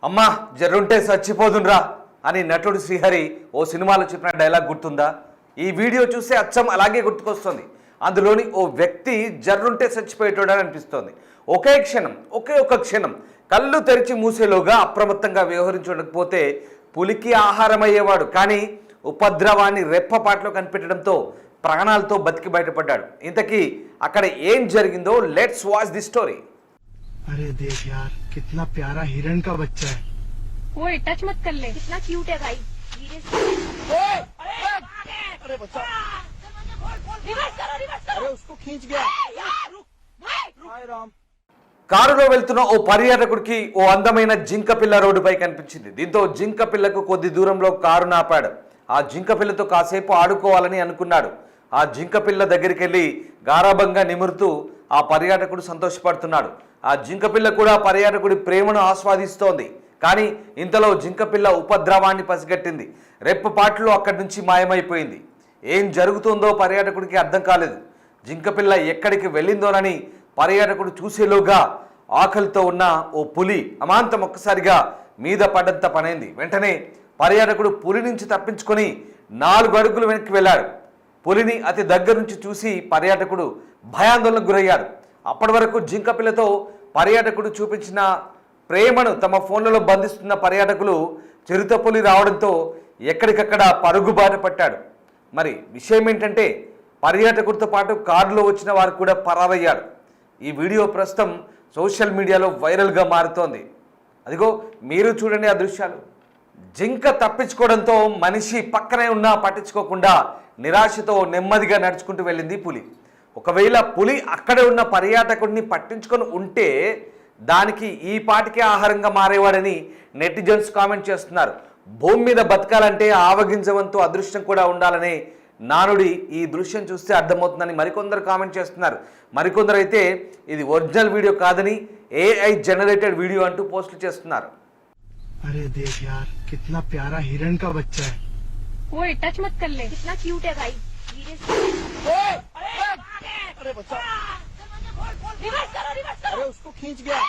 అమ్మా జర్రుంటే చచ్చిపోదున్రా అని నటుడు శ్రీహరి ఓ సినిమాలో చెప్పిన డైలాగ్ గుర్తుందా? ఈ వీడియో చూస్తే అచ్చం అలాగే గుర్తుకొస్తుంది. అందులోని ఓ వ్యక్తి జర్రుంటే చచ్చిపోయేటోడని అనిపిస్తోంది. ఒకే క్షణం కళ్ళు తెరిచి మూసేలోగా అప్రమత్తంగా వ్యవహరించకపోతే పులికి ఆహారం అయ్యేవాడు. కానీ ఉపద్రవాన్ని రెప్పపాట్లో కనిపెట్టడంతో ప్రాణాలతో బతికి బయటపడ్డాడు. ఇంతకీ అక్కడ ఏం జరిగిందో లెట్స్ వాచ్ ది స్టోరీ. अरे देख यार कितना प्यारा हिरण का बच्चा है। वो टच मत कर ले, कितना क्यूट है भाई। धीरे से। अरे बच्चा, रिवर्स करो। अरे उसको खींच गया। हाय राम। కారులో వెళ్తున్న ఓ పర్యాటకుడికి ఓ అందమైన జింక పిల్ల రోడ్డుపై కనిపించింది. దీంతో జింక పిల్లకు కొద్ది దూరంలో కారు ఆపాడు. ఆ జింక పిల్లతో కాసేపు ఆడుకోవాలని అనుకున్నాడు. ఆ జింక పిల్ల దగ్గరికి వెళ్ళి గారాబంగా నిమురుతూ ఆ పర్యాటకుడు సంతోషపడుతున్నాడు. ఆ జింక పిల్ల కూడా పర్యాటకుడి ప్రేమను ఆస్వాదిస్తోంది. కానీ ఇంతలో జింక పిల్ల ఉపద్రవాన్ని పసిగట్టింది. రెప్పపాట్లో అక్కడి నుంచి మాయమైపోయింది. ఏం జరుగుతుందో పర్యాటకుడికి అర్థం కాలేదు. జింక పిల్ల ఎక్కడికి వెళ్ళిందోనని పర్యాటకుడు చూసేలోగా ఆకలితో ఉన్న ఓ పులి అమాంతం ఒక్కసారిగా మీద పడ్డంత పనైంది. వెంటనే పర్యాటకుడు పులి నుంచి తప్పించుకొని 4 అడుగులు వెనక్కి వెళ్ళాడు. పులిని అతి దగ్గర నుంచి చూసి పర్యాటకుడు భయాందోళనకు గురయ్యాడు. అప్పటి వరకు జింక పిల్లతో పర్యాటకుడు చూపించిన ప్రేమను తమ ఫోన్లలో బంధిస్తున్న పర్యాటకులు చిరుత పులి రావడంతో ఎక్కడికక్కడ పరుగుబాట పట్టాడు. మరి విషయం ఏంటంటే పర్యాటకుడితో పాటు కారులో వచ్చిన వారు కూడా పరారయ్యారు. ఈ వీడియో ప్రస్తుతం సోషల్ మీడియాలో వైరల్గా మారుతోంది. అదిగో మీరు చూడండి ఆ దృశ్యాలు. జింక తప్పించుకోవడంతో మనిషి పక్కనే ఉన్నా పట్టించుకోకుండా నిరాశతో నెమ్మదిగా నడుచుకుంటూ వెళ్ళింది పులి. ఒకవేళ పులి అక్కడే ఉన్న పర్యాటకుడిని పట్టించుకొని ఉంటే దానికి ఈ పాటికే ఆహారంగా మారేవాడని నెటిజన్స్ కామెంట్ చేస్తున్నారు. భూమి మీద బతకాలంటే ఆవగింజవంతు అదృష్టం కూడా ఉండాలనే నానుడి ఈ దృశ్యం చూస్తే అర్థమవుతుందని మరికొందరు కామెంట్ చేస్తున్నారు. మరికొందరు అయితే ఇది ఒరిజినల్ వీడియో కాదని AI జనరేటెడ్ వీడియో అంటూ పోస్టులు చేస్తున్నారు. अरे देख यार कितना प्यारा हिरण का बच्चा है। वो टच मत कर ले, कितना क्यूट है भाई। धीरे से। अरे बच्चा, रिवर्स करो। अरे उसको खींच गया।